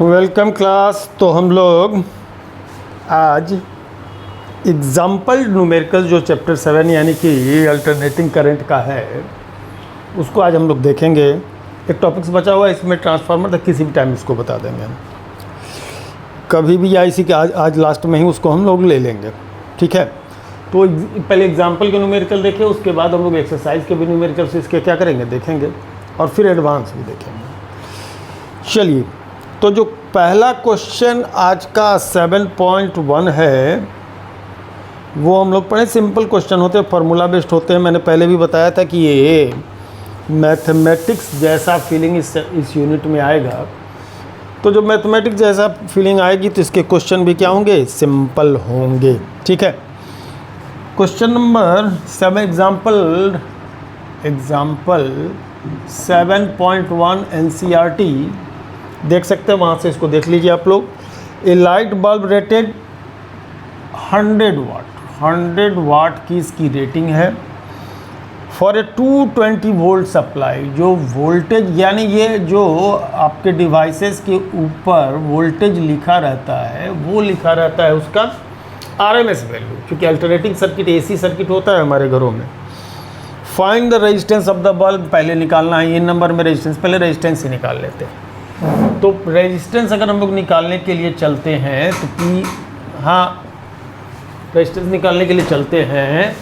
Welcome class. तो हम लोग आज एग्जाम्पल न्यूमेरिकल जो चैप्टर 7 यानी कि अल्टरनेटिंग करंट का है उसको आज हम लोग देखेंगे। एक टॉपिक्स बचा हुआ है इसमें ट्रांसफार्मर, तक किसी भी टाइम इसको बता देंगे हम, कभी भी या इसी के आज लास्ट में ही उसको हम लोग ले लेंगे, ठीक है। तो पहले एग्जाम्पल के न्यूमेरिकल देखें, उसके बाद हम लोग एक्सरसाइज के भी न्यूमेरिकल से इसके क्या करेंगे देखेंगे और फिर एडवांस भी देखेंगे। चलिए, तो जो पहला क्वेश्चन आज का 7.1 है वो हम लोग पढ़े। सिंपल क्वेश्चन होते हैं, फार्मूला बेस्ड होते हैं। मैंने पहले भी बताया था कि ये मैथमेटिक्स जैसा फीलिंग इस यूनिट में आएगा। तो जो मैथमेटिक्स जैसा फीलिंग आएगी तो इसके क्वेश्चन भी क्या होंगे, सिंपल होंगे, ठीक है। क्वेश्चन नंबर 7 एग्जाम्पल 7.1 NCERT देख सकते हैं, वहाँ से इसको देख लीजिए आप लोग। ए लाइट बल्ब रेटेड 100 वाट की इसकी रेटिंग है फॉर ए 220 वोल्ट सप्लाई। जो वोल्टेज यानी ये जो आपके डिवाइसेस के ऊपर वोल्टेज लिखा रहता है वो लिखा रहता है उसका RMS वैल्यू, क्योंकि अल्टरनेटिंग सर्किट AC सर्किट होता है हमारे घरों में। Find the resistance of the bulb, पहले निकालना है ये नंबर में रेजिस्टेंस, पहले रेजिस्टेंस ही निकाल लेते हैं। तो रेजिस्टेंस अगर हम लोग निकालने के लिए चलते हैं तो रेजिस्टेंस निकालने के लिए चलते हैं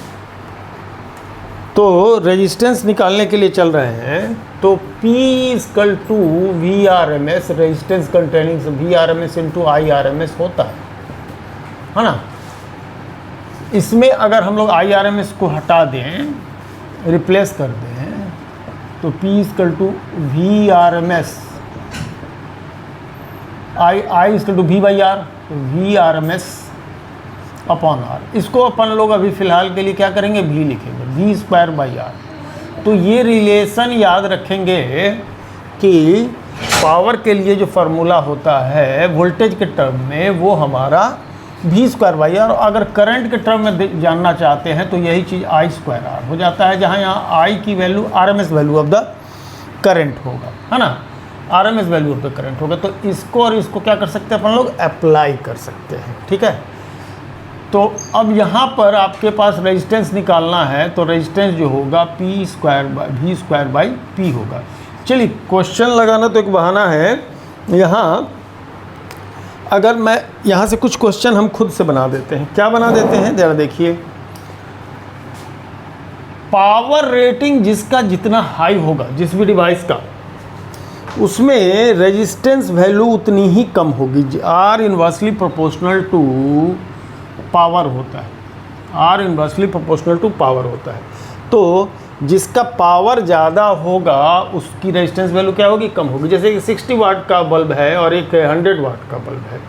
तो रेजिस्टेंस निकालने के लिए चल रहे हैं तो P = VRMS, resistance containing VRMS × IRMS होता है ना। इसमें अगर हम लोग IRMS को हटा दें, रिप्लेस कर दें, तो P = VRMS, I = V/R, VRMS upon R। इसको अपन लोग अभी फ़िलहाल के लिए क्या करेंगे, V लिखेंगे, V²/R। तो ये रिलेशन याद रखेंगे कि पावर के लिए जो फार्मूला होता है वोल्टेज के टर्म में वो हमारा V²/R। अगर करंट के टर्म में जानना चाहते हैं तो यही चीज़ I²R हो जाता है, जहाँ यहाँ I की value RMS value of the current होगा, है ना, RMS value of the current होगा। तो इसको और इसको क्या कर सकते हैं अपन लोग, अप्लाई कर सकते हैं, ठीक है। तो अब यहाँ पर आपके पास रेजिस्टेंस निकालना है तो रेजिस्टेंस जो होगा V²/P होगा। चलिए, क्वेश्चन लगाना तो एक बहाना है। यहाँ अगर मैं यहाँ से कुछ क्वेश्चन हम खुद से बना देते हैं, क्या बना देते हैं ज़रा देखिए। पावर रेटिंग जिसका जितना हाई होगा, जिस भी डिवाइस का, उसमें रेजिस्टेंस वैल्यू उतनी ही कम होगी। R inversely proportional to power होता है, R inversely proportional to power होता है। तो जिसका पावर ज़्यादा होगा उसकी रेजिस्टेंस वैल्यू क्या होगी, कम होगी। जैसे कि 60 वाट का बल्ब है और एक 100 वाट का बल्ब है,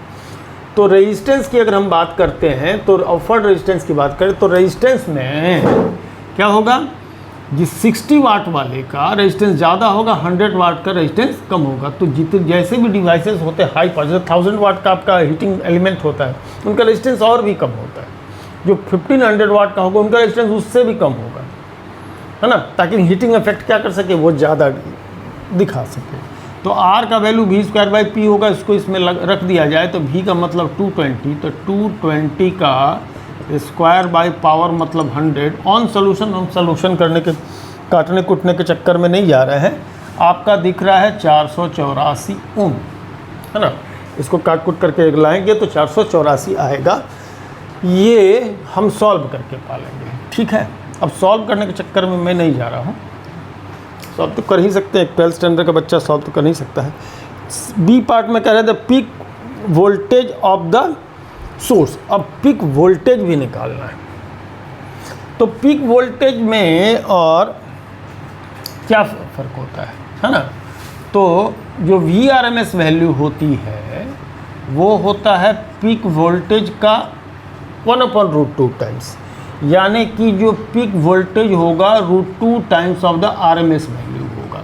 तो रेजिस्टेंस की अगर हम बात करते हैं तो ऑफर्ड रेजिस्टेंस की बात करें तो रेजिस्टेंस में क्या होगा, जिस 60 वाट वाले का रेजिस्टेंस ज़्यादा होगा, 100 वाट का रेजिस्टेंस कम होगा। तो जितने जैसे भी डिवाइसेस होते हैं हाई पावर, जैसे 1000 वाट का आपका हीटिंग एलिमेंट होता है उनका रेजिस्टेंस और भी कम होता है। जो 1500 वाट का होगा उनका रेजिस्टेंस उससे भी कम होगा, है ना, ताकि हीटिंग इफेक्ट क्या कर सके, वो ज़्यादा दिखा सके। तो R का वैल्यू V²/P होगा। इसको इसमें रख दिया जाए तो V का मतलब 220, तो 220 का स्क्वायर पावर मतलब 100। ऑन सोल्यूशन, हम सोल्यूशन करने के काटने कुटने के चक्कर में नहीं जा रहे हैं। आपका दिख रहा है 484 ओम, है ना। इसको काट कुट करके लाएंगे तो 484 आएगा। ये हम सॉल्व करके पालेंगे, ठीक है। अब सॉल्व करने के चक्कर में मैं नहीं जा रहा हूँ, सॉल्व तो कर ही सकते हैं, 12th स्टैंडर्ड का बच्चा सॉल्व तो कर ही सकता है। बी पार्ट में कह रहे थे peak voltage of the source. अब पीक वोल्टेज भी निकालना है, तो पीक वोल्टेज में और क्या फ़र्क होता है ना। तो जो VRMS वैल्यू होती है वो होता है पीक वोल्टेज का 1/√2 टाइम्स, यानी कि जो पीक वोल्टेज होगा √2 times of the RMS value होगा,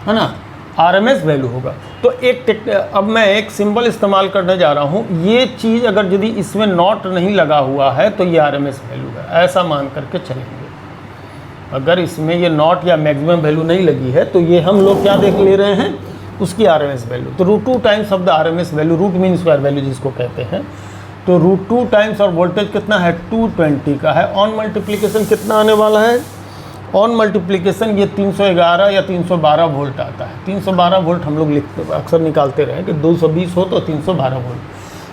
है ना, RMS वैल्यू होगा। तो अब मैं एक सिंबल इस्तेमाल करने जा रहा हूँ। ये चीज़ अगर यदि इसमें नॉट नहीं लगा हुआ है तो ये RMS वैल्यू है, ऐसा मान करके चलेंगे। अगर इसमें ये नॉट या मैक्सिमम वैल्यू नहीं लगी है तो ये हम लोग क्या देख ले रहे हैं, उसकी RMS वैल्यू। तो √2 times of the RMS value, root mean square value जिसको कहते हैं, तो √2 टाइम्स और वोल्टेज कितना है 220 का है। ऑन मल्टीप्लिकेशन कितना आने वाला है, ऑन मल्टीप्लिकेशन ये 311 या 312 वोल्ट आता है। 312 वोल्ट हम लोग लिखते अक्सर निकालते रहे कि 220 हो तो 312 वोल्ट।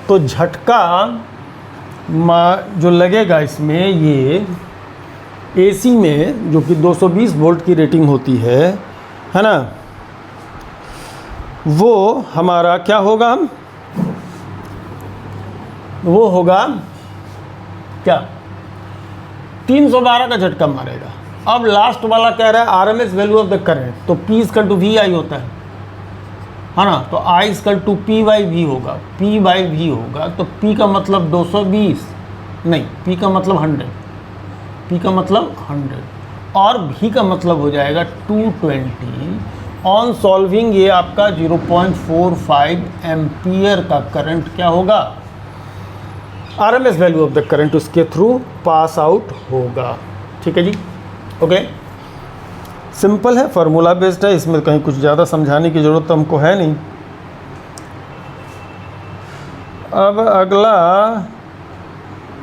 तो झटका जो लगेगा इसमें, ये AC में जो कि 220 वोल्ट की रेटिंग होती है ना, वो हमारा क्या होगा, वो होगा क्या 312 का झटका मारेगा। अब लास्ट वाला कह रहा है RMS value of the current, तो P = VI होता है ना, तो I = P/V होगा, P/V होगा, तो P का मतलब 220 नहीं, P का मतलब 100, P का मतलब 100 और V का मतलब हो जाएगा 220। ऑन सॉल्विंग ये आपका 0.45 एम्पियर का करंट क्या होगा, RMS value of the current उसके थ्रू पास आउट होगा। ठीक है जी, ओके। सिंपल है, फार्मूला बेस्ड है, इसमें कहीं कुछ ज़्यादा समझाने की ज़रूरत तो हमको है नहीं। अब अगला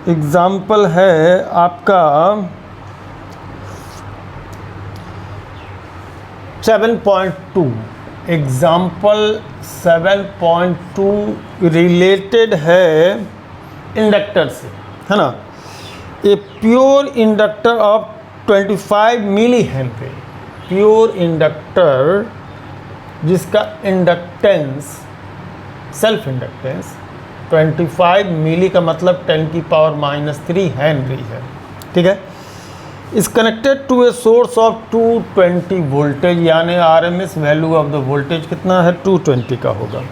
एग्जाम्पल है आपका 7.2। एग्जाम्पल 7.2 रिलेटेड है इंडक्टर से, है ना। A pure inductor of 25 milli henry, pure inductor जिसका इंडक्टेंस, सेल्फ इंडक्टेंस 25 मिली का मतलब 10⁻³ हेनरी है। ठीक है, is connected to a source of 220 voltage, यानी RMS value of the voltage कितना है 220 का होगा।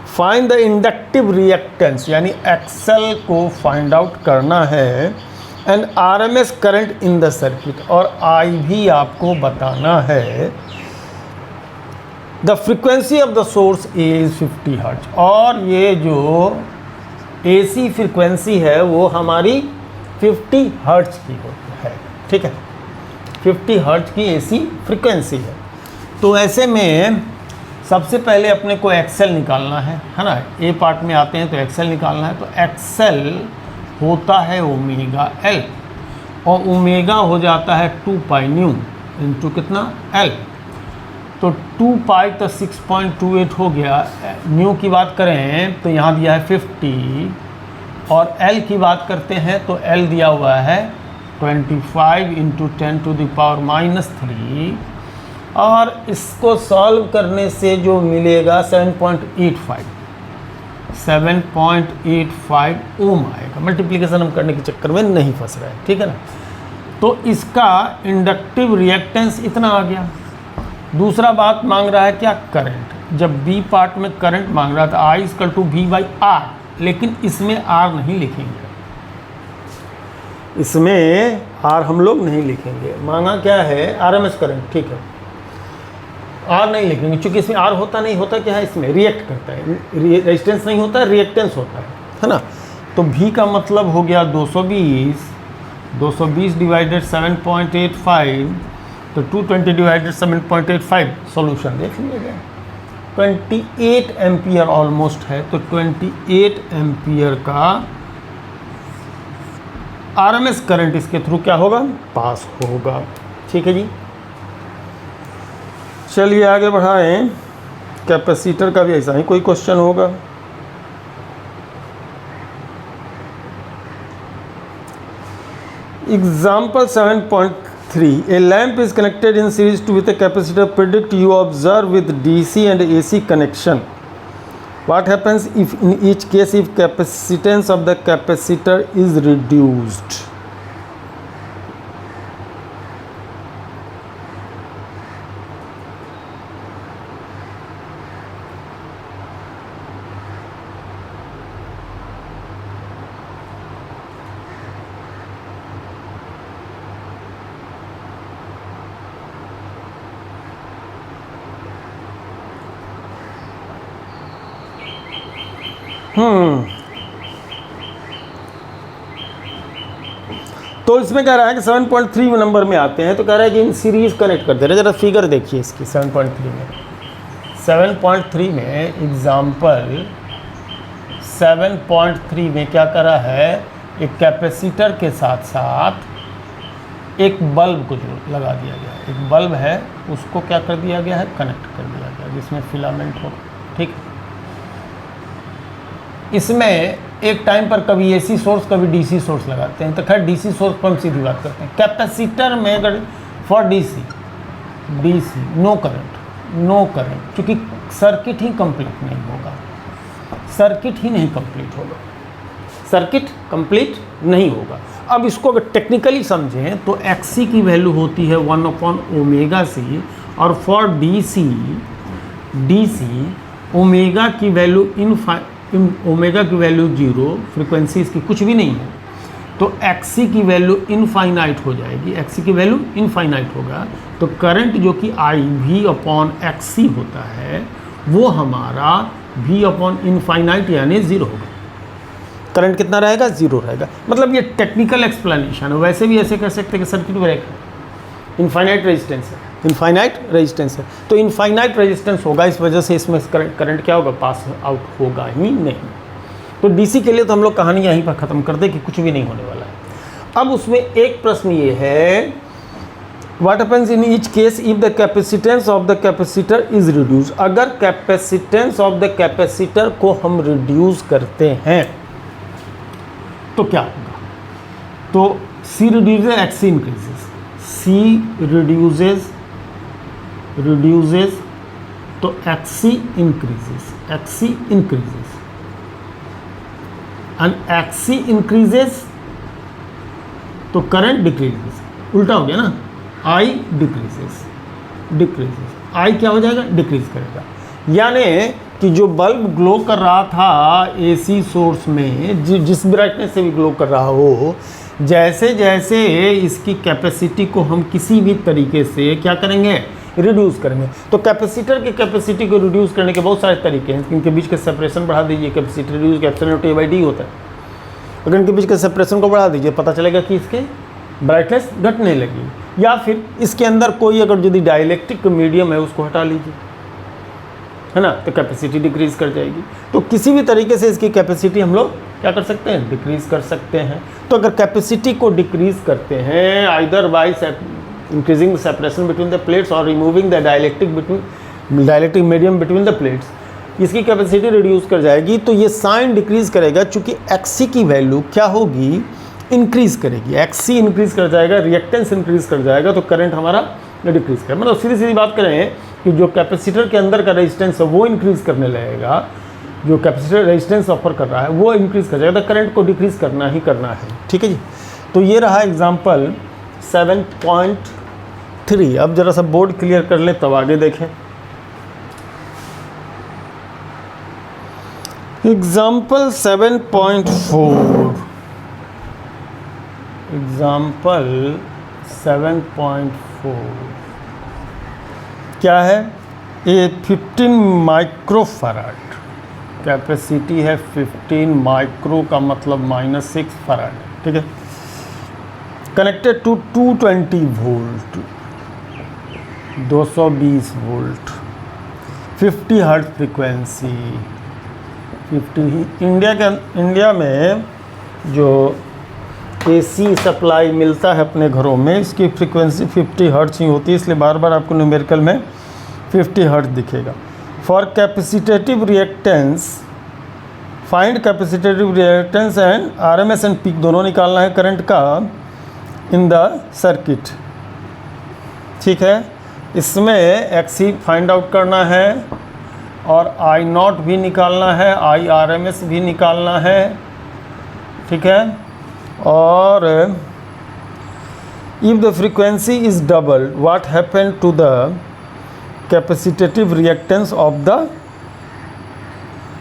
फाइंड द इंडक्टिव रिएक्टेंस, यानी XL को फाइंड आउट करना है, and RMS current in the circuit, और I भी आपको बताना है। The frequency of the source is 50 hertz, और ये जो AC फ्रीक्वेंसी है वो हमारी 50 हर्ट्ज की होती है। ठीक है, 50 हर्ट्ज की AC फ्रीक्वेंसी है। तो ऐसे में सबसे पहले अपने को XL निकालना है ना। A पार्ट में आते हैं तो XL निकालना है, तो XL होता है ओमेगा L, और ओमेगा हो जाता है 2π इंटू कितना L, तो 2π तो 6.28 हो गया। न्यू की बात करें तो यहाँ दिया है 50, और L की बात करते हैं तो L दिया हुआ है 25 इंटू 10⁻³ और इसको सॉल्व करने से जो मिलेगा 7.85 ओम आएगा। मल्टीप्लिकेशन हम करने के चक्कर में नहीं फंस रहा है, ठीक है ना। तो इसका इंडक्टिव रिएक्टेंस इतना आ गया। दूसरा बात मांग रहा है क्या, करंट। जब बी पार्ट में करंट मांग रहा था I = V/R, लेकिन इसमें R नहीं लिखेंगे, इसमें R हम लोग नहीं लिखेंगे। मांगा क्या है, RMS करंट, ठीक है, R नहीं लिखेंगे क्योंकि इसमें R होता नहीं, होता क्या है, इसमें रिएक्ट करता है, रेजिस्टेंस नहीं होता है, रिएक्टेंस होता है ना। तो V का मतलब हो गया 220 डिवाइडेड 7.85, तो 220 डिवाइडेड 7.85, सॉल्यूशन देख लीजिएगा। 28 एम्पियर ऑलमोस्ट है, तो 28 एम्पियर का RMS करंट इसके थ्रू क्या होगा, पास होगा। ठीक है जी, चलिए आगे बढ़ाएं। कैपेसिटर का भी ऐसा ही कोई क्वेश्चन होगा। Example 7.3, a lamp is connected in series with a capacitor. Predict you observe with DC and AC connection. What happens if in each case if capacitance of the capacitor is reduced? तो इसमें कह रहा है कि 7.3 number में आते हैं, तो कह रहा है कि इन सीरीज कनेक्ट करते रहे। जरा फिगर देखिए इसकी 7.3 में, 7.3 में एग्जाम्पल 7.3 में क्या करा है, एक कैपेसिटर के साथ साथ एक बल्ब को जो लगा दिया गया है, एक बल्ब है उसको क्या कर दिया गया है, कनेक्ट कर दिया गया, जिसमें फिलामेंट हो। ठीक, इसमें एक टाइम पर कभी एसी सोर्स कभी डीसी सोर्स लगाते हैं, तो खैर डीसी सोर्स पर हम सीधी बात करते हैं। कैपेसिटर में अगर फॉर डीसी नो करंट, क्योंकि सर्किट ही कंप्लीट नहीं होगा, सर्किट कंप्लीट नहीं होगा। अब इसको अगर टेक्निकली समझें तो XC की वैल्यू होती है 1/ωc, और फॉर DC ओमेगा की वैल्यू ओमेगा की वैल्यू 0, फ्रीक्वेंसी इसकी कुछ भी नहीं है, तो XC की वैल्यू इनफाइनाइट हो जाएगी, XC की वैल्यू इनफाइनाइट होगा, तो करंट जो कि IV/XC होता है वो हमारा V/इनफाइनाइट यानी 0 होगा। करंट कितना रहेगा, 0 रहेगा। मतलब ये टेक्निकल एक्सप्लेनेशन है। वैसे भी ऐसे कह सकते हैं कि सर्किट ब्रेकर इनफाइनाइट रेजिस्टेंस है, तो इनफाइनाइट रेजिस्टेंस होगा, इस वजह से इसमें करंट क्या होगा, पास आउट होगा ही नहीं। तो डीसी के लिए तो हम लोग कहानी यहीं पर ख़त्म कर दें कि कुछ भी नहीं होने वाला है। अब उसमें एक प्रश्न ये है, what happens in each case if the capacitance of the capacitor is reduce. अगर कैपेसिटेंस ऑफ द कैपेसिटर को हम रिड्यूस करते हैं तो क्या होगा, तो C reduces XC increases, C reduces तो XC increases and XC increases तो करंट डिक्रीजेस, उल्टा हो गया ना, I डिक्रीजेस, I क्या हो जाएगा, डिक्रीज करेगा। यानी कि जो बल्ब ग्लो कर रहा था AC सोर्स में, जिस ब्राइटनेस से भी ग्लो कर रहा हो, जैसे जैसे इसकी कैपेसिटी को हम किसी भी तरीके से क्या करेंगे, रिड्यूस करेंगे। तो कैपेसिटर की कैपेसिटी को रिड्यूस करने के बहुत सारे तरीके हैं। इनके बीच के सेपरेशन बढ़ा दीजिए, कैपेसिटी रिड्यूस A/D होता है। अगर इनके बीच के सेपरेशन को बढ़ा दीजिए, पता चलेगा कि इसके ब्राइटनेस घटने लगी। या फिर इसके अंदर कोई अगर यदि डाइलेक्ट्रिक मीडियम है उसको हटा लीजिए, है ना, तो कैपेसिटी डिक्रीज कर जाएगी। तो किसी भी तरीके से इसकी कैपेसिटी हम लोग क्या कर सकते हैं, डिक्रीज कर सकते हैं। तो अगर कैपेसिटी को डिक्रीज करते हैं either by increasing the separation between the plates और removing the dielectric medium between the plates, इसकी कैपेसिटी रिड्यूस कर जाएगी। तो ये साइन डिक्रीज करेगा, चूँकि XC की वैल्यू क्या होगी, इंक्रीज करेगी। XC इंक्रीज कर जाएगा, रिएक्टेंस इंक्रीज कर जाएगा, तो करंट हमारा डिक्रीज करेगा। मतलब सीधी सीधी बात करें कि जो कैपेसिटर के अंदर का रेजिस्टेंस है वो इंक्रीज करने लगेगा, जो कैपेसिटर रेजिस्टेंस ऑफर कर रहा है वो इंक्रीज कर जाएगा, तो करंट को डिक्रीज करना ही करना है। ठीक है जी। तो ये रहा एग्जाम्पल 7.3। अब जरा सा बोर्ड क्लियर कर ले तब आगे देखें। एग्जाम्पल 7.4, एग्जाम्पल 7.4 क्या है, ये 15 माइक्रोफैराड कैपेसिटी है, 15 माइक्रो का मतलब -6 फैराड, ठीक है। Connected to 220 volt, 220 volt, 50 hertz frequency, 50। India में जो AC सप्लाई मिलता है अपने घरों में, इसकी फ्रीक्वेंसी 50 हर्ट्ज ही होती है, इसलिए बार बार आपको न्यूमेरिकल में 50 हर्ट्ज दिखेगा। For capacitive reactance find capacitive reactance and RMS and peak दोनों निकालना है करंट का इन द सर्किट, ठीक है। इसमें XC फाइंड आउट करना है और I0 भी निकालना है, IRMS भी निकालना है, ठीक है। और if the frequency is doubled, what happened to the capacitive reactance of the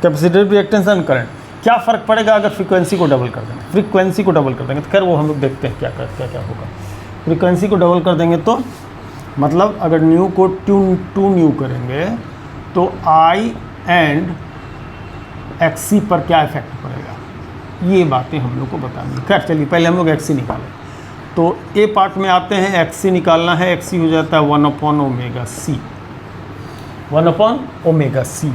capacitive reactance and current? क्या फ़र्क पड़ेगा अगर फ्रीक्वेंसी को डबल कर देंगे, फ्रीक्वेंसी को डबल कर देंगे तो खैर वो हम लोग देखते हैं क्या होगा। फ्रीक्वेंसी को डबल कर देंगे तो मतलब अगर न्यू को टू न्यू करेंगे तो I एंड XC पर क्या इफेक्ट पड़ेगा, ये बातें हम लोग को बतानी। खैर चलिए पहले हम लोग XC निकालें। तो ए पार्ट में आते हैं, XC निकालना है। XC हो जाता है 1/ωc। 1/ωc।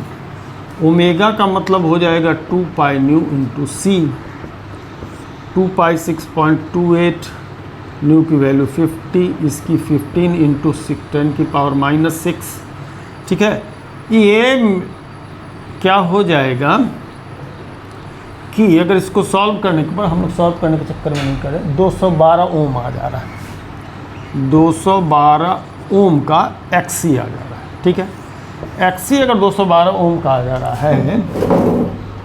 ओमेगा का मतलब हो जाएगा 2 पाई न्यू इंटू सी। 2 पाई 6.28, न्यू की वैल्यू 50, इसकी 15 इंटू 10⁻⁻6। ठीक है, ये क्या हो जाएगा कि अगर इसको सॉल्व करने के बाद, हम लोग सॉल्व करने के चक्कर में नहीं करें, 212 ओम आ जा रहा है। 212 ओम का एक्सी आ जा रहा है। ठीक है, एक्सी अगर 212 ओम का आ जा रहा है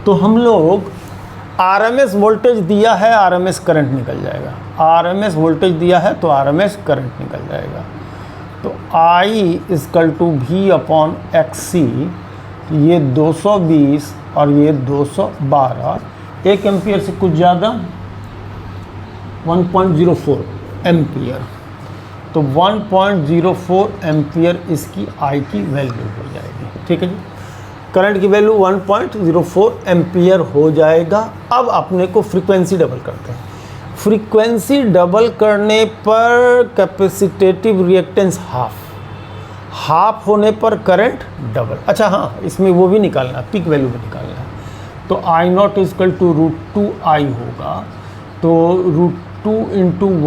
तो हम लोग आरएमएस वोल्टेज दिया है, आरएमएस करंट निकल जाएगा। आरएमएस वोल्टेज दिया है तो आरएमएस करंट निकल जाएगा। तो I = V/XC, ये 220 और ये 212, 1 एम्पियर से कुछ ज़्यादा 1.04 एम्पियर। तो 1.04 एम्पियर इसकी I की वैल्यू हो जाएगी। ठीक है जी, करंट की वैल्यू 1.04 एम्पियर हो जाएगा। अब अपने को फ्रीक्वेंसी डबल करते हैं। फ्रीक्वेंसी डबल करने पर कैपेसिटेटिव रिएक्टेंस हाफ होने पर करंट डबल। अच्छा हाँ, इसमें वो भी निकालना है, पीक वैल्यू भी निकालना है। तो I0 = √2I होगा। तो √2 ×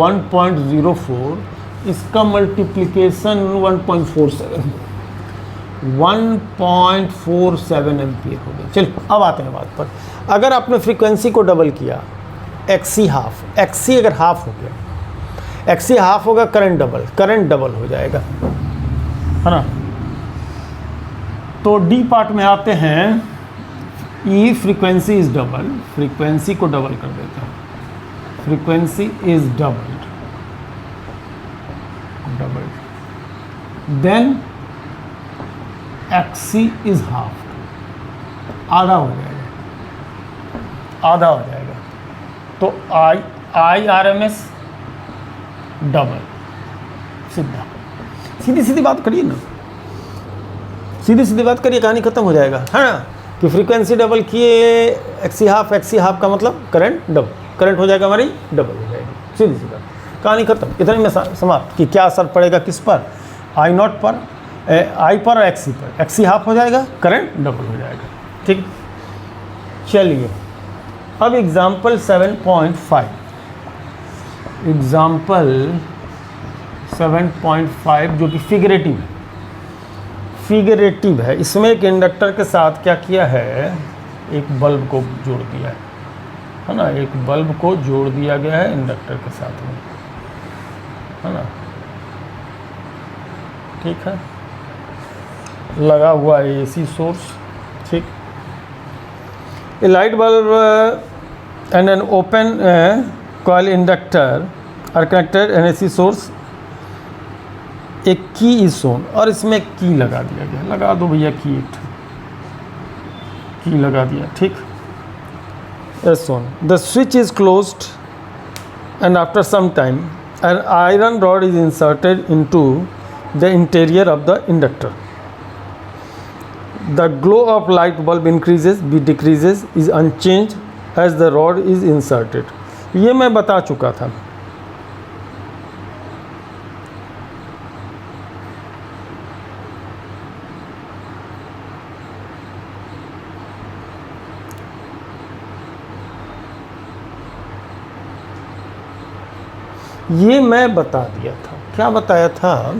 1.04, इसका मल्टीप्लिकेशन 1.47 एम्पियर हो गया। चलिए अब आते हैं बात पर। अगर आपने फ्रीक्वेंसी को डबल किया, XC हाफ, XC अगर हाफ हो गया, XC हाफ होगा, करंट डबल हो जाएगा, है ना। तो डी पार्ट में आते हैं। ई फ्रीक्वेंसी इज डबल, फ्रीक्वेंसी को डबल कर देते हैं। Frequency is doubled, then XC is half, आधा हो जाएगा। तो I RMS डबल, सीधी बात करिए ना, सीधी बात करिए, कहानी खत्म हो जाएगा, है ना। कि फ्रीक्वेंसी डबल किए, XC हाफ का मतलब करंट डबल, करंट हो जाएगा हमारी डबल हो जाएगी, सीधी बात, कहानी खत्म। इतने में समाप्त। कि क्या असर पड़ेगा किस पर, I0 पर, I पर और XC पर। XC हाफ हो जाएगा, करंट डबल हो जाएगा। ठीक, चलिए अब एग्जाम्पल 7.5, एग्जाम्पल 7.5 जो कि फिगरेटिव है। इसमें एक इंडक्टर के साथ क्या किया है, एक बल्ब को जोड़ दिया है ना, एक बल्ब को जोड़ दिया गया है इंडक्टर के साथ में, है ना। ठीक है, लगा हुआ है AC सोर्स। ठीक, a light bulb and an open coil inductor are connected an AC source, एक की इज शोन, और इसमें की लगा दिया गया। लगा दो भैया की, एक की लगा दिया। ठीक, as shown, the switch is closed and after some time an iron rod is inserted into the interior of the inductor. The glow of light bulb increases B decreases is unchanged as the rod is inserted. ये मैं बता चुका था। ये मैं बता दिया था। क्या बताया था,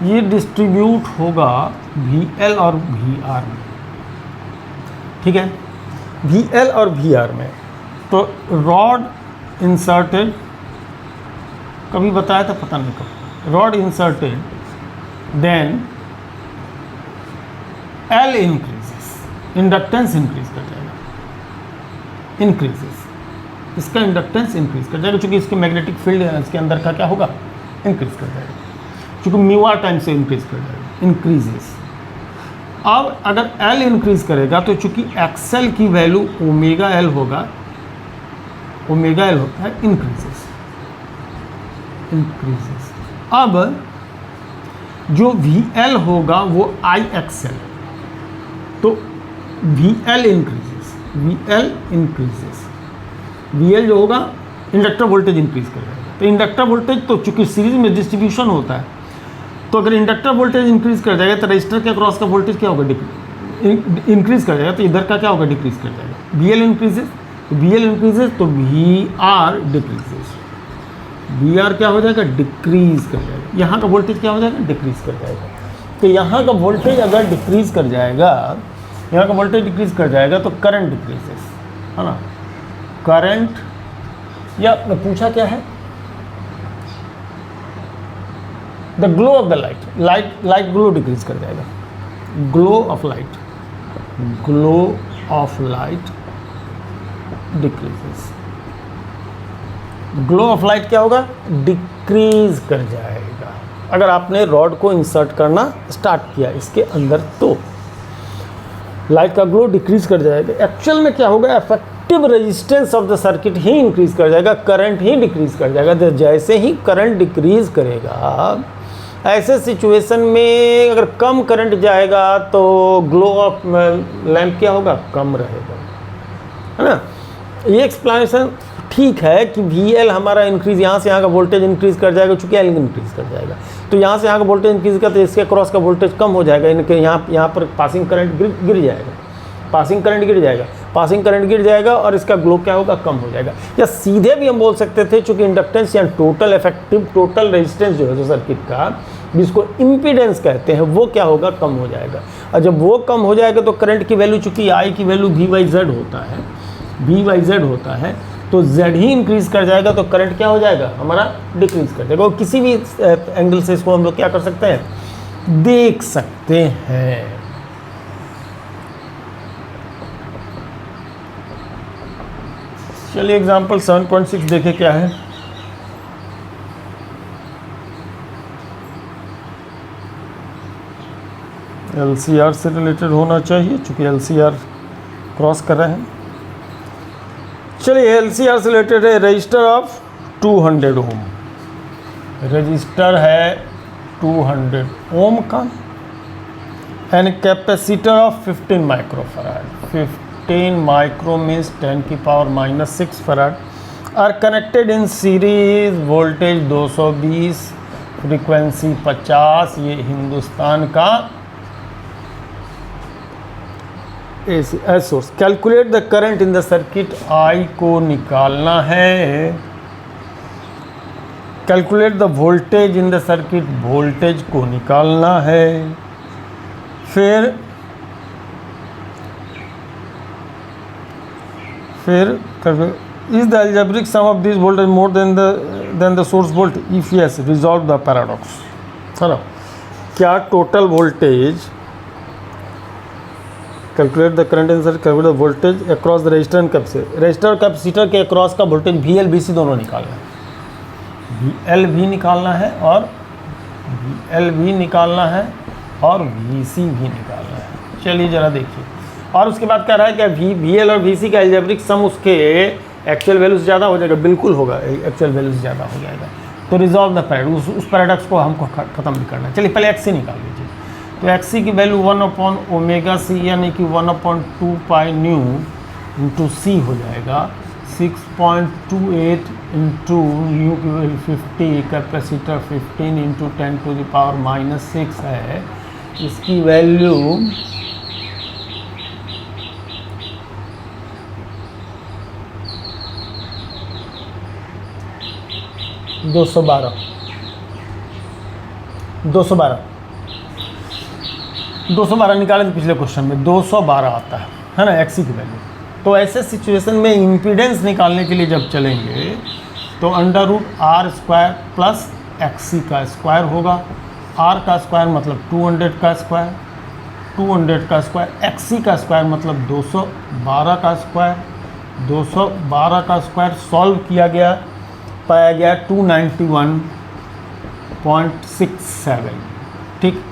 ये डिस्ट्रीब्यूट होगा VL और VR में। ठीक है, VL और VR में। तो रॉड इंसर्टेड, कभी बताया था, पता नहीं कब, rod inserted, then L increases, inductance increase कर जाएगा, इंक्रीजेस, इसका इंडक्टेंस इंक्रीज कर जाएगा, क्योंकि इसके मैग्नेटिक फील्ड इसके अंदर का क्या होगा, इंक्रीज कर जाएगा, क्योंकि म्यू टाइम से इंक्रीज कर जाएगा, इंक्रीजेस। अब अगर L इंक्रीज करेगा तो चूंकि XL की वैल्यू ओमेगा L होगा, ओमेगा L होता है इंक्रीजेस। अब जो VL होगा वो IXL, तो VL इंक्रीजेस, VL जो होगा इंडक्टर वोल्टेज इंक्रीज कर जाएगा। तो इंडक्टर वोल्टेज तो चूंकि सीरीज में डिस्ट्रीब्यूशन होता है, तो अगर इंडक्टर वोल्टेज इंक्रीज कर जाएगा तो रजिस्टर के अक्रॉस का वोल्टेज क्या होगा, इंक्रीज कर जाएगा, तो इधर का क्या होगा, डिक्रीज कर जाएगा। वी एल इंक्रीजेज, तो वी एल इंक्रीजेज तो V R decreases, V R क्या हो जाएगा, डिक्रीज कर जाएगा। यहाँ का वोल्टेज क्या हो जाएगा, डिक्रीज कर जाएगा। तो यहाँ का वोल्टेज अगर डिक्रीज कर जाएगा, यहाँ का वोल्टेज डिक्रीज कर जाएगा तो करंट डिक्रीजेस, है ना, करंट, या पूछा क्या है, the glow of the light glow decrease कर जाएगा, glow of light decreases, glow of light क्या होगा, डिक्रीज कर जाएगा अगर आपने रॉड को इंसर्ट करना स्टार्ट किया इसके अंदर, तो लाइट का ग्लो डिक्रीज कर जाएगा। एक्चुअल में क्या होगा, effective resistance of the circuit he increase कर जाएगा, करंट ही डिक्रीज कर जाएगा। तो जैसे ही करंट डिक्रीज करेगा, ऐसे सिचुएशन में अगर कम करंट जाएगा तो ग्लो ऑफ लैंप क्या होगा, कम रहेगा, है ना। ये एक्सप्लेनेशन ठीक है कि VL हमारा इंक्रीज, यहाँ से यहाँ का वोल्टेज इंक्रीज कर जाएगा, चूँकि L इंक्रीज कर जाएगा, तो यहाँ से यहाँ का वोल्टेज इंक्रीज कर, तो इसके क्रॉस का वोल्टेज कम हो जाएगा, इनके यहाँ पर पासिंग करंट गिर जाएगा, पासिंग करंट गिर जाएगा और इसका ग्लो क्या होगा, कम हो जाएगा। या सीधे भी हम बोल सकते थे, चूँकि इंडक्टेंस या टोटल रेजिस्टेंस जो है जो सर्किट का, जिसको इम्पीडेंस कहते हैं, वो क्या होगा, कम हो जाएगा। और जब वो कम हो जाएगा तो करंट की वैल्यू, चूँकि I की वैल्यू V/Z होता है, तो Z ही इंक्रीज कर जाएगा, तो करंट क्या हो जाएगा, हमारा डिक्रीज कर जाएगा। और किसी भी एंगल से इसको हम लोग क्या कर सकते हैं, देख सकते हैं। चलिए एग्जांपल 7.6 देखें क्या है। LCR से रिलेटेड होना चाहिए, चूँकि LCR क्रॉस कर रहे हैं। चलिए LCR से रिलेटेड है, रजिस्टर ऑफ 200 ओम, रजिस्टर है 200 ओम का, and capacitor of 15 microfarad, 15 micro means 10⁻⁻6 farad are connected in series, voltage 220, frequency 50। ये हिंदुस्तान का source. Calculate the current in the circuit, I को निकालना है। Calculate the voltage in the circuit, voltage को निकालना है। फिर is the algebraic sum of this voltage more than the source voltage, if yes resolve the paradox. चलो, क्या total voltage, calculate the current in circuit, calculate the voltage across the register and capacitor, register और capacitor के across का voltage VL VC दोनों निकालना है, VL भी निकालना है और VL भी निकालना है और VC भी निकालना है। चलिए ज़रा देखिए, और उसके बाद कह रहा है कि VL और VC का अलजेब्रिक सम उसके एक्चुअल वैल्यू से ज़्यादा हो जाएगा, बिल्कुल होगा, एक्चुअल वैल्यू से ज़्यादा हो जाएगा। तो रिजॉल्व द पैराडॉक्स, उस पैराडॉक्स को हमको ख़त्म भी करना है। चलिए पहले XC निकाल लीजिए। तो XC की वैल्यू 1/ωc यानी कि 1/2 पाई न्यू इंटू C हो जाएगा, 6.28 इंटू न्यू की वैल्यू 50, कैपेसिटर 15 इंटू 10⁻⁻6 है, इसकी वैल्यू 212 निकाले थे पिछले क्वेश्चन में, 212 आता है ना XC की वैल्यू। तो ऐसे सिचुएशन में इम्पीडेंस निकालने के लिए जब चलेंगे तो √R² प्लस XC का स्क्वायर होगा, R का स्क्वायर मतलब 200 का स्क्वायर, 200 का स्क्वायर, XC का स्क्वायर मतलब 212 का स्क्वायर, 212 का स्क्वायर सॉल्व किया गया, पाया गया 291.67। ठीक,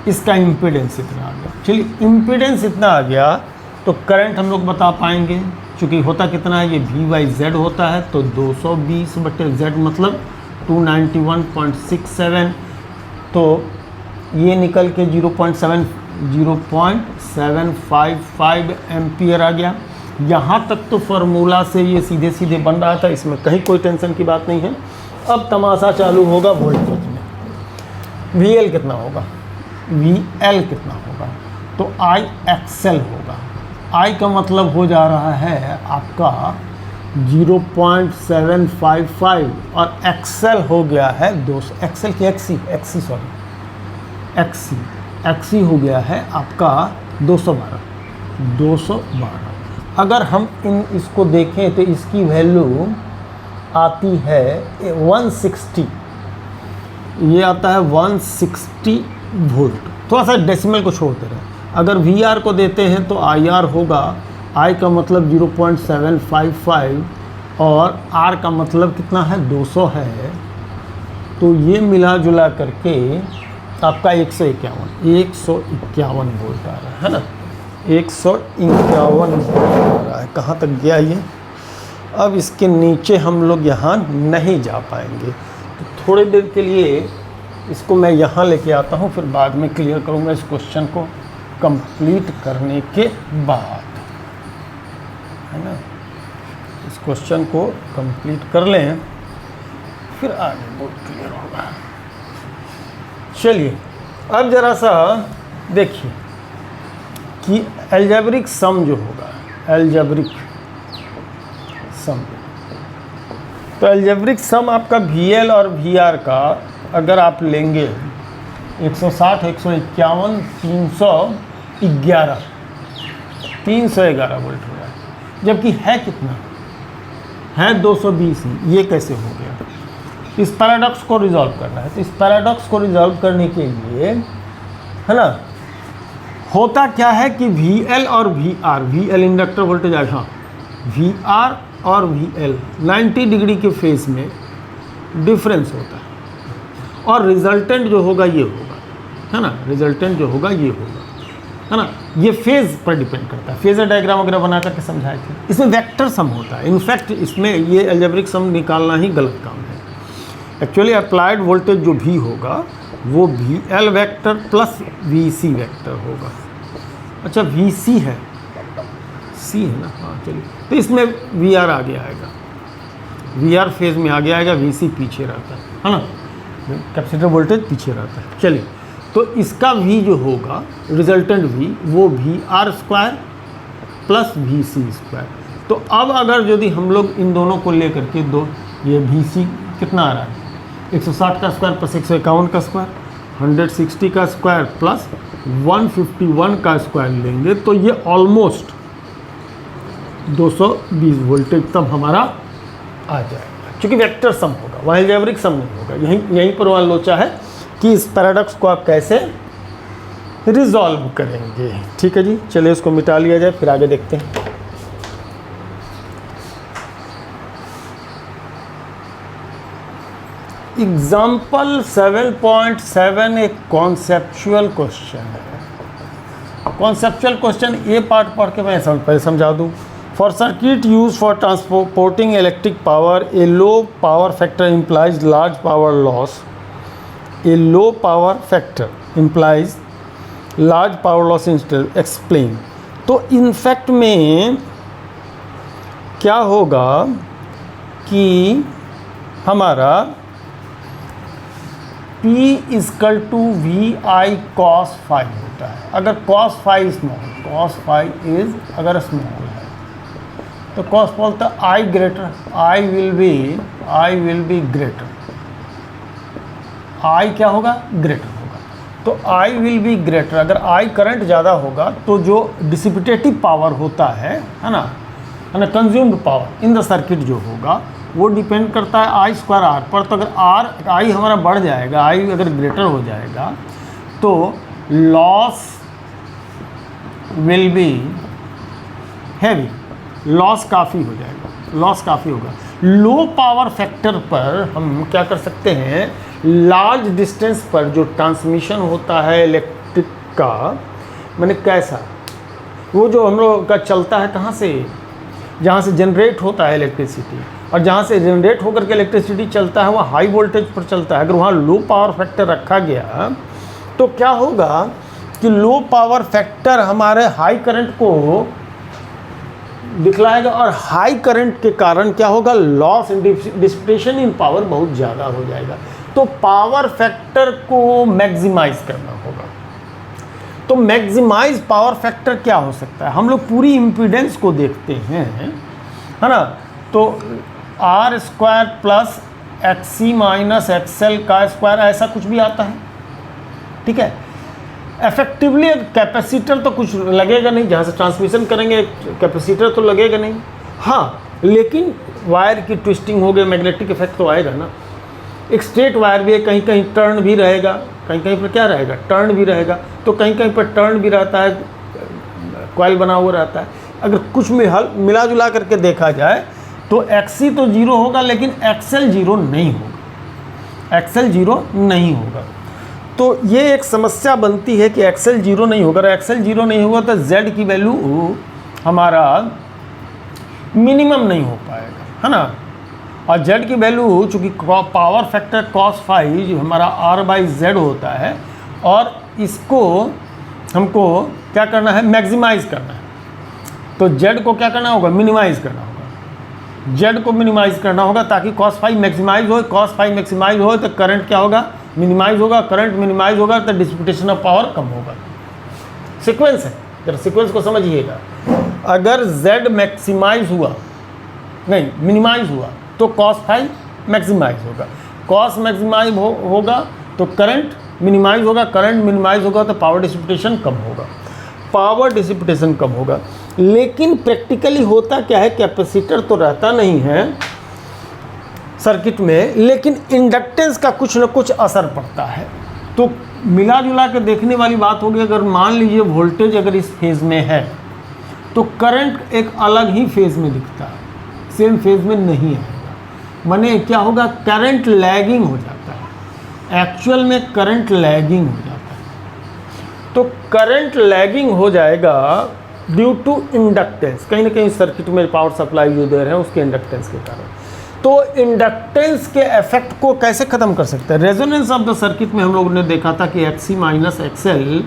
इसका इम्पीडेंस इतना आ गया। चलिए इम्पीडेंस इतना आ गया तो करंट हम लोग बता पाएंगे, क्योंकि होता कितना है, ये V/Z होता है, तो 220/Z मतलब 291.67, तो ये निकल के 0.755 एम्पियर आ गया। यहाँ तक तो फार्मूला से ये सीधे सीधे बन रहा था, इसमें कहीं कोई टेंशन की बात नहीं है। अब तमाशा चालू होगा वोल्टेज में। VL कितना होगा, VL कितना होगा, तो I XL होगा। I का मतलब हो जा रहा है आपका 0.755 और XL हो गया है 200, XL की XC हो गया है आपका 212। अगर हम इसको देखें तो इसकी वैल्यू आती है 160, ये आता है 160 वोल्ट। थोड़ा सा डेसिमल को छोड़ते रहे। अगर VR को देते हैं तो IR होगा, I का मतलब 0.755 और R का मतलब कितना है 200 है, तो ये मिला जुला करके आपका 151 वोल्ट आ रहा है ना, 151 वोल्ट आ रहा है। कहाँ तक गया ये? अब इसके नीचे हम लोग यहाँ नहीं जा पाएंगे, तो थोड़ी देर के लिए इसको मैं यहाँ लेके आता हूँ, फिर बाद में क्लियर करूँगा इस क्वेश्चन को कंप्लीट करने के बाद, है ना। इस क्वेश्चन को कंप्लीट कर लें, फिर आगे बहुत क्लियर होगा। चलिए अब ज़रा सा देखिए कि अलजेब्रिक सम जो होगा, अलजेब्रिक सम, तो अलजेब्रिक सम आपका VL और VR का अगर आप लेंगे 160, 151, 311 वोल्ट हो रहा है, जबकि है कितना है 220 ही। ये कैसे हो गया? इस पैराडॉक्स को रिजॉल्व करना है। तो इस पैराडॉक्स को रिजॉल्व करने के लिए, है ना, होता क्या है कि VL और VR, VL इंडक्टर वोल्टेज है, हाँ, VR और VL 90 डिग्री के फेज में डिफरेंस होता है, और रिजल्टेंट जो होगा ये होगा, है ना, रिजल्टेंट जो होगा ये होगा, है ना। ये फेज पर डिपेंड करता है। फेजर डायग्राम वगैरह बना करके समझाए थे। इसमें वेक्टर सम होता है। इनफैक्ट इसमें ये अलजेब्रिक सम निकालना ही गलत काम है। एक्चुअली अप्लाइड वोल्टेज जो भी होगा वो VL vector plus VC vector होगा। अच्छा VC है, C है ना, हाँ चलिए, तो इसमें VR आगे आएगा, VR फेज में आगे आएगा, VC पीछे रहता है ना, कैपेसिटर वोल्टेज पीछे रहता है। चलिए, तो इसका V जो होगा, रिजल्टेंट V, वो VR² प्लस VC²। तो अब अगर यदि हम लोग इन दोनों को लेकर के दो, ये VC कितना आ रहा है 160 का स्क्वायर प्लस 151 का स्क्वायर, 160 का स्क्वायर प्लस 151 का स्क्वायर लेंगे, तो ये ऑलमोस्ट 220 वोल्टेज तब हमारा आ जाएगा, क्योंकि वेक्टर सम होगा, वहाँ अलजेब्रिक सम नहीं होगा। यहीं पर वहाँ लोचा है कि इस पैराडॉक्स को आप कैसे रिजॉल्व करेंगे। ठीक है जी, चलिए इसको मिटा लिया जाए, फिर आगे देखते हैं। एग्जाम्पल 7.7 एक कॉन्सेप्चुअल क्वेश्चन है। कॉन्सेप्चुअल क्वेश्चन ये पार्ट पढ़ के मैं पहले समझा दूँ। For circuit use for transporting electric power, a low power factor implies large power loss. A low power factor implies large power loss explain. तो इनफैक्ट में क्या होगा कि हमारा P equal to VI cos phi होता है। अगर cos phi small, cos phi is अगर स्मॉल है तो cos बोलता है I greater, I will be greater, I क्या होगा ग्रेटर होगा, तो I विल बी ग्रेटर। अगर I करंट ज़्यादा होगा तो जो डिसिपिटेटिव पावर होता है ना, consumed power in the circuit जो होगा वो डिपेंड करता है I² R पर। तो अगर I हमारा बढ़ जाएगा, I अगर ग्रेटर हो जाएगा तो loss will be heavy, loss काफ़ी हो जाएगा, लॉस काफ़ी होगा। लो पावर फैक्टर पर हम क्या कर सकते हैं, लार्ज डिस्टेंस पर जो ट्रांसमिशन होता है इलेक्ट्रिक का, मैंने कैसा, वो जो हम लोग का चलता है कहाँ से, जहाँ से जनरेट होता है इलेक्ट्रिसिटी, और जहाँ से जनरेट होकर के इलेक्ट्रिसिटी चलता है वह हाई वोल्टेज पर चलता है। अगर वहाँ लो पावर फैक्टर रखा गया तो क्या होगा कि लो पावर फैक्टर हमारे हाई करंट को दिखलाएगा, और हाई करंट के कारण क्या होगा, loss in dissipation in power बहुत ज़्यादा हो जाएगा। तो पावर फैक्टर को मैक्सिमाइज करना होगा। तो मैक्सिमाइज पावर फैक्टर क्या हो सकता है, हम लोग पूरी इम्पीडेंस को देखते हैं, है ना। तो R square plus XC minus XL का स्क्वायर, ऐसा कुछ भी आता है, ठीक है। इफेक्टिवली कैपेसिटर तो कुछ लगेगा नहीं, जहाँ से ट्रांसमिशन करेंगे कैपेसिटर तो लगेगा नहीं, हाँ, लेकिन वायर की ट्विस्टिंग हो गई, मैग्नेटिक इफेक्ट तो आएगा ना। एक स्ट्रेट वायर भी है, कहीं कहीं टर्न भी रहेगा, कहीं कहीं पर क्या रहेगा, टर्न भी रहेगा, तो कहीं कहीं पर टर्न भी रहता है, कॉइल बना हुआ रहता है। अगर कुछ मिला जुला करके देखा जाए तो XC तो 0 होगा, लेकिन XL 0 नहीं होगा, XL 0 नहीं होगा। तो ये एक समस्या बनती है कि XL 0 नहीं होगा, अगर XL 0 नहीं होगा तो Z की वैल्यू हमारा मिनिमम नहीं हो पाएगा, है ना। और Z की वैल्यू चूँकि पावर फैक्टर cos फाई जो हमारा R/Z होता है, और इसको हमको क्या करना है, मैक्सिमाइज़ करना है। तो Z को क्या करना होगा, मिनिमाइज़ करना होगा, Z को मिनिमाइज़ करना होगा ताकि cos फाई मैक्सिमाइज हो। cos फाई मैक्सिमाइज हो तो करंट क्या होगा, मिनिमाइज होगा, करंट मिनिमाइज होगा तो डिसिपिटेशन ऑफ पावर कम होगा। सीक्वेंस है, जरा सीक्वेंस को समझिएगा। अगर Z मैक्सिमाइज हुआ, नहीं मिनिमाइज हुआ, तो cos फाई मैक्सिमाइज होगा, cos मैक्सिमाइज होगा तो करंट मिनिमाइज होगा, करंट मिनिमाइज होगा तो पावर डिसिपिटेशन कम होगा, पावर डिसिपिटेशन कम होगा। लेकिन प्रैक्टिकली होता क्या है, कैपेसिटर तो रहता नहीं है सर्किट में, लेकिन इंडक्टेंस का कुछ न कुछ असर पड़ता है। तो मिला जुला के देखने वाली बात होगी, अगर मान लीजिए वोल्टेज अगर इस फेज़ में है तो करंट एक अलग ही फेज़ में दिखता है, सेम फेज़ में नहीं आएगा, माने क्या होगा, करंट लैगिंग हो जाता है, एक्चुअल में करंट लैगिंग हो जाता है। तो करंट लैगिंग हो जाएगा ड्यू टू इंडक्टेंस, कहीं ना कहीं सर्किट में पावर सप्लाई जो दे रहे हैं उसके इंडक्टेंस के कारण। तो इंडक्टेंस के इफेक्ट को कैसे ख़त्म कर सकते हैं, रेजोनेंस ऑफ द सर्किट में हम लोगों ने देखा था कि XC माइनस XL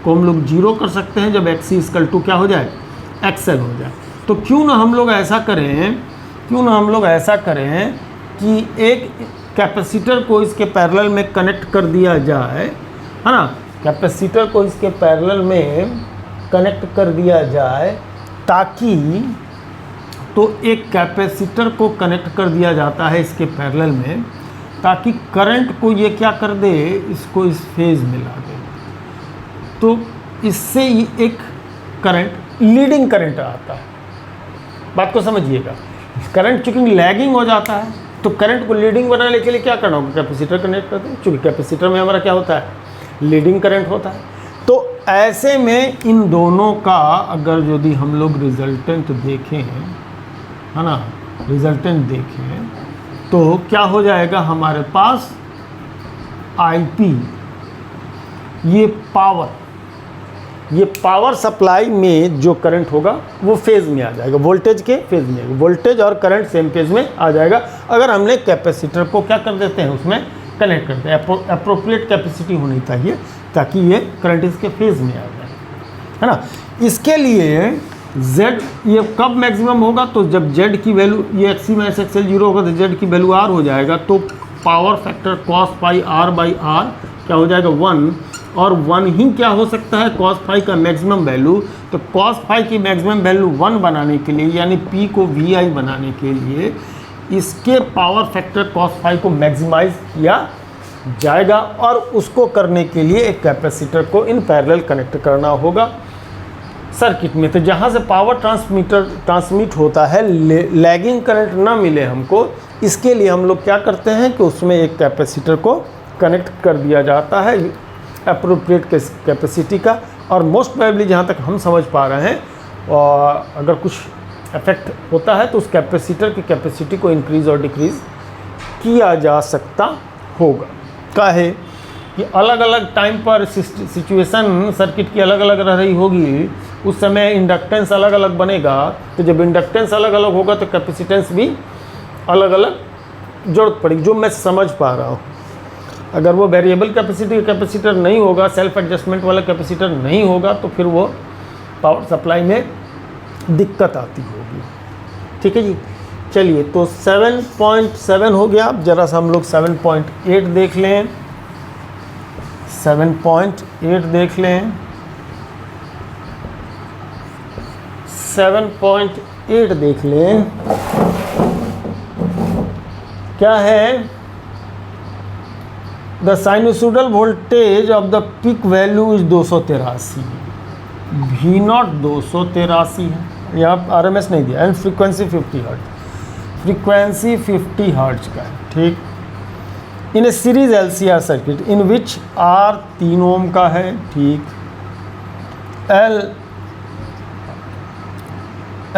को हम लोग 0 कर सकते हैं जब XC इक्वल टू क्या हो जाए, XL हो जाए। तो क्यों ना हम लोग ऐसा करें कि एक कैपेसिटर को इसके पैरेलल में कनेक्ट कर दिया जाए, है ना, कैपेसिटर को इसके पैरेलल में कनेक्ट कर दिया जाए, ताकि तो एक कैपेसिटर को कनेक्ट कर दिया जाता है इसके पैरेलल में, ताकि करंट को ये क्या कर दे, इसको इस फेज़ में ला दे। तो इससे ये एक करंट, लीडिंग करंट आता है, बात को समझिएगा। करंट चूँकि लैगिंग हो जाता है तो करंट को लीडिंग बनाने के लिए क्या करना होगा, कैपेसिटर कनेक्ट करते हैं, चूँकि कैपेसिटर में हमारा क्या होता है, लीडिंग करंट होता है। तो ऐसे में इन दोनों का अगर यदि हम लोग रिजल्टेंट देखें, है ना, रिजल्टेंट देखें तो क्या हो जाएगा, हमारे पास IP, ये पावर सप्लाई में जो करंट होगा वो फेज़ में आ जाएगा, वोल्टेज के फेज़ में आएगा, वोल्टेज और करंट सेम फेज़ में आ जाएगा अगर हमने कैपेसिटर को क्या कर देते हैं, उसमें कनेक्ट करते हैं। अप्रोप्रिएट कैपेसिटी होनी चाहिए ताकि ये करंट इसके फेज़ में आ जाए, है ना। इसके लिए Z ये कब मैक्सिमम होगा, तो जब Z की वैल्यू, ये XC माइनस XL 0 होगा तो Z की वैल्यू R हो जाएगा, तो power factor cos phi R/R क्या हो जाएगा, 1, और 1 ही क्या हो सकता है, cos फाई का मैक्सिमम वैल्यू। तो cos फाई की मैक्सिमम वैल्यू 1 बनाने के लिए, यानी P को VI बनाने के लिए इसके पावर फैक्टर cos फाई को मैक्सिमाइज किया जाएगा, और उसको करने के लिए एक कैपेसिटर को इन पैरेलल कनेक्ट करना होगा सर्किट में। तो जहाँ से पावर ट्रांसमिट होता है, लैगिंग करंट ना मिले हमको, इसके लिए हम लोग क्या करते हैं कि उसमें एक कैपेसिटर को कनेक्ट कर दिया जाता है अप्रोप्रिएट कैपेसिटी का। और मोस्ट प्रोबेबली जहाँ तक हम समझ पा रहे हैं, और अगर कुछ इफेक्ट होता है तो उस कैपेसिटर की कैपेसिटी को इंक्रीज़ और डिक्रीज़ किया जा सकता होगा। काहे कि अलग अलग टाइम पर सिचुएशन सर्किट की अलग अलग रह रही होगी, उस समय इंडक्टेंस अलग अलग बनेगा। तो जब इंडक्टेंस अलग अलग होगा तो कैपेसिटेंस भी अलग अलग जरूरत पड़ेगी, जो मैं समझ पा रहा हूँ। अगर वो वेरिएबल कैपेसिटी कैपेसिटर नहीं होगा, सेल्फ एडजस्टमेंट वाला कैपेसिटर नहीं होगा, तो फिर वो पावर सप्लाई में दिक्कत आती होगी। ठीक है जी। चलिए तो 7.7 हो गया। अब जरा सा हम लोग 7.8 देख लें। 7.8 देख लें। 7.8 देख लें। क्या है? The sinusoidal voltage of the peak value is 283। V0 283 है, यहाँ RMS नहीं दिया। And frequency 50 hertz, frequency 50 hertz का है, ठीक। In a series LCR circuit in which R 3 ohm का है, ठीक।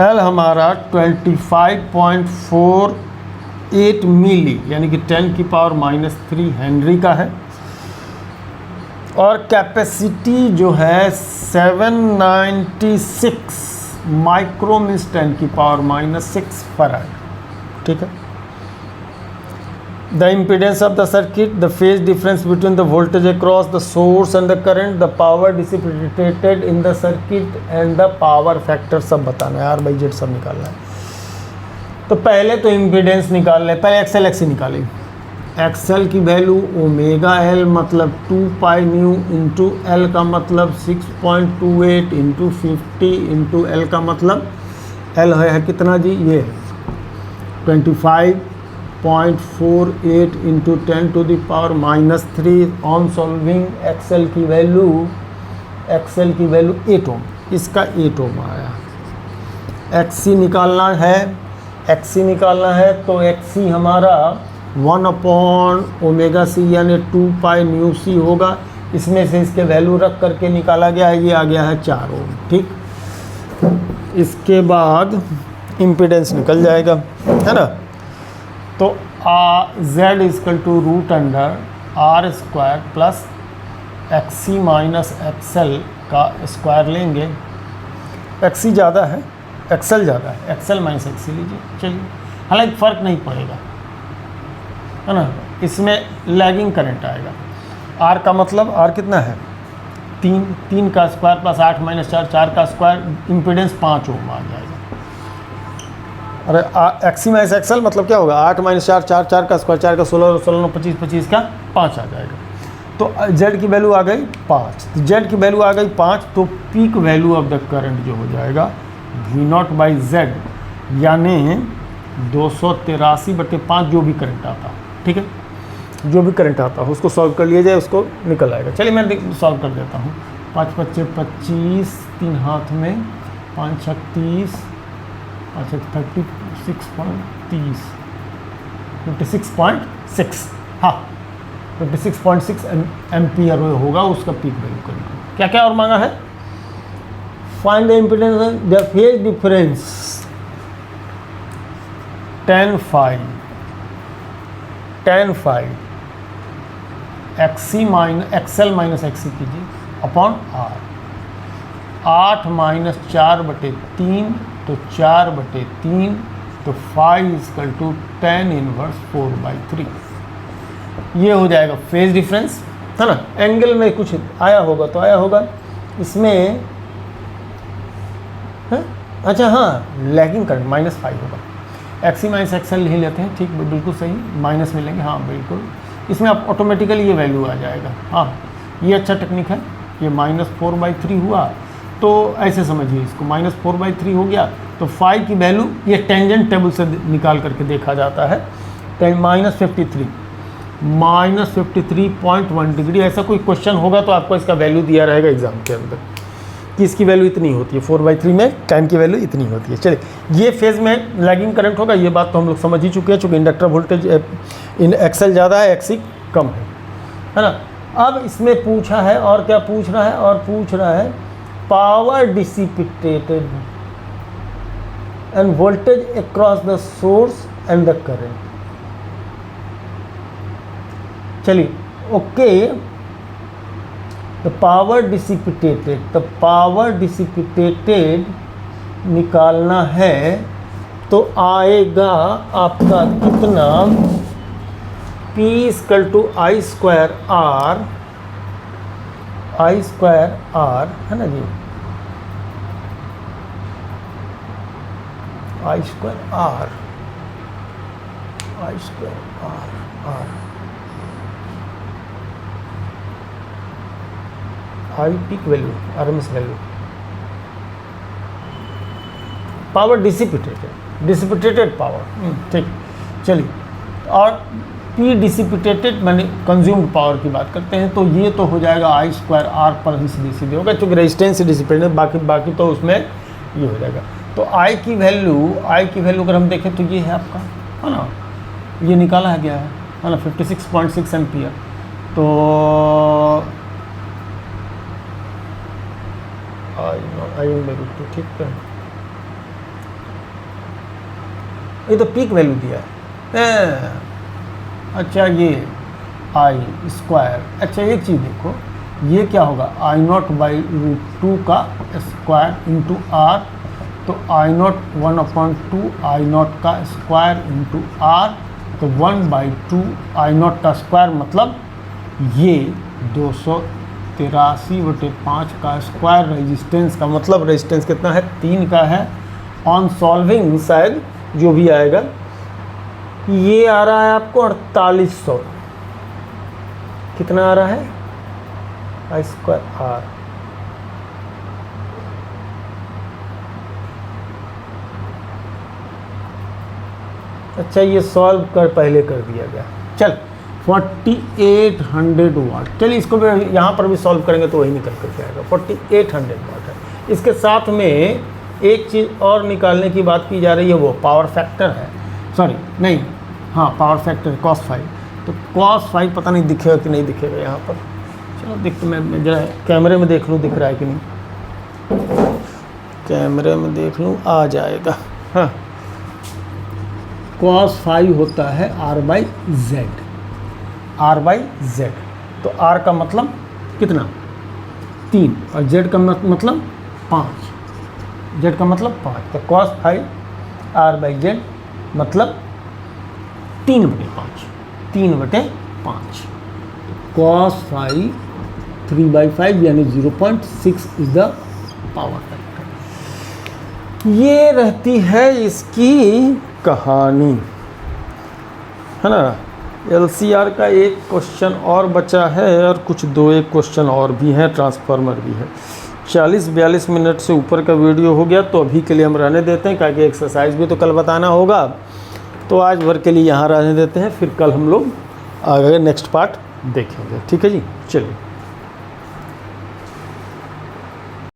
L हमारा 25.48 मिली यानी कि 10⁻³ हेनरी का है। और कैपेसिटी जो है 796 माइक्रो मीन्स 10⁻⁻6 फराड, ठीक है। The impedance of the circuit, the phase difference between the voltage across the source and the current, the power dissipated in the circuit and the power factor, सब बताना है। R/Z सब निकालना है। तो पहले तो इम्पीडेंस निकाल ले, पहले XL XC निकालें। XL की वैल्यू ω/L मतलब 2π/μ इंटू L का मतलब 6.28 इंटू 50 इंटू L का मतलब L है कितना जी? ये 25.48 इंटू 10⁻³ ऑन सॉल्विंग XL की वैल्यू 8 ओम, इसका 8 ओम आया। XC निकालना है तो XC हमारा 1/ωc यानी 2π/μc होगा। इसमें से इसके वैल्यू रख करके निकाला गया है, ये आ गया है 4 ओम, ठीक। इसके बाद इम्पीडेंस निकल जाएगा, है ना। तो Z = √R² plus XC minus XL का स्क्वायर लेंगे। XC ज़्यादा है, XL ज़्यादा है, XL माइनस XC लीजिए, चलिए। हालांकि फ़र्क नहीं पड़ेगा, है ना। इसमें लैगिंग करंट आएगा। R का मतलब R कितना है? 3 का स्क्वायर प्लस 8 - 4 4 का स्क्वायर, इम्पीडेंस 5 ओम आ जाएगा। अरे XC माइनस XL मतलब क्या होगा? 8 - 4 4 4 का स्क्वायर, 4 का 16 16 25 25 का 5 आ जाएगा। तो Z की वैल्यू आ गई 5। तो Z की वैल्यू आ गई 5, तो peak value of the current जो हो जाएगा V0/Z यानी 283/5 जो भी करंट आता है, ठीक है। जो भी करंट आता है उसको सॉल्व कर लिया जाए, उसको निकल आएगा। चलिए मैं सॉल्व कर देता हूँ। 5 × 5 = 25, 3 हाथ में 5 × 30, 5 × 36.30, 56.6, हाँ 56.6 एम्पियर होगा उसका पीक वैल्यू करना। क्या क्या और मांगा है? Find the impedance, the phase difference 10⁵ XL minus XC कीजिए अपॉन R। 8 - 4/3 तो 4/3, तो phi = 10⁻⁴/3। ये हो जाएगा फेज डिफरेंस, है ना। एंगल में कुछ आया होगा तो आया होगा इसमें, है? अच्छा हाँ, लैगिंग करंट -5 होगा। XC माइनस XL ही लेते हैं, ठीक, बिल्कुल सही, माइनस में लेंगे, हाँ बिल्कुल। इसमें आप ऑटोमेटिकली ये वैल्यू आ जाएगा। हाँ, ये अच्छा टेक्निक है। ये -4/3 हुआ, तो ऐसे समझिए इसको, -4/3 हो गया तो phi की वैल्यू ये टेंजेंट टेबल से निकाल करके देखा जाता है। -53.1 डिग्री, ऐसा कोई क्वेश्चन होगा तो आपको इसका वैल्यू दिया रहेगा एग्जाम के अंदर कि इसकी वैल्यू इतनी होती है। 4/3 में टाइम की वैल्यू इतनी होती है। चलिए, ये फेज़ में लैगिंग करंट होगा, ये बात तो हम लोग समझ ही चुके हैं, चूँकि इंडक्टर वोल्टेज इन XL ज़्यादा है, XC कम है ना। अब इसमें पूछा है, और क्या पूछ रहा है? और पूछ रहा है power dissipated end voltage across the source and the current. चलिए, ओके, द पावर डिसिपेटेड निकालना है तो आएगा आपका कितना? P = I²R, है ना जी, I²R I square R I peak value RMS value, power dissipated power, ठीक। चलिए, और पी डिसिपिटेटेड मैंने कंज्यूम्ड पावर की बात करते हैं, तो ये तो हो जाएगा आई स्क्वायर आर पर ही सीधे होगा, क्योंकि रेजिस्टेंस से डिसिपेटेड, बाकी तो उसमें ये हो जाएगा। तो आई की वैल्यू अगर हम देखें तो ये है आपका, है ना, ये निकाला गया है ना, 56.6 एम्पियर। तो आई ठीक है, ये तो पीक वैल्यू दिया है। अच्छा, ये आई स्क्वायर, अच्छा एक चीज़ देखो, ये क्या होगा, I0/√2 का स्क्वायर इंटू आर, तो I0 1/2 I0 का स्क्वायर इंटू आर, तो 1/2 I0 का स्क्वायर, मतलब ये 283/5 का स्क्वायर रेजिस्टेंस का, मतलब रेजिस्टेंस कितना है, 3 का है। ऑन सॉल्विंग शायद जो भी आएगा, ये आ रहा है आपको 4800, कितना आ रहा है, आई स्क्वायर आर, अच्छा ये सॉल्व पहले कर दिया गया। चल 4800 वाट, चलिए इसको भी यहाँ पर भी सॉल्व करेंगे तो वही निकल करके आएगा, 4800 वाट है। इसके साथ में एक चीज़ और निकालने की बात की जा रही है, वो पावर फैक्टर है, सॉरी नहीं, हाँ पावर फैक्टर cos 5, तो cos 5 पता नहीं दिखेगा कि नहीं दिखेगा यहाँ पर, चलो देखते, मैं जरा कैमरे में देख लूँ दिख रहा है कि नहीं, कैमरे में देख लूँ, आ जाएगा। हाँ, cos 5 होता है R/Z, तो R का मतलब कितना, 3, और Z का मतलब 5, Z का मतलब 5, तो cos 5 R/Z मतलब 3/5, cos 5 3/5 यानी 0.6 इज द पावर फैक्टर। ये रहती है इसकी कहानी, है ना। LCR का एक क्वेश्चन और बचा है, और कुछ 2-1 क्वेश्चन और भी हैं, ट्रांसफार्मर भी है। 40-42 मिनट से ऊपर का वीडियो हो गया, तो अभी के लिए हम रहने देते हैं, क्योंकि एक्सरसाइज भी तो कल बताना होगा, तो आज भर के लिए यहाँ रहने देते हैं, फिर कल हम लोग आगे नेक्स्ट पार्ट देखेंगे, ठीक है जी, चलिए।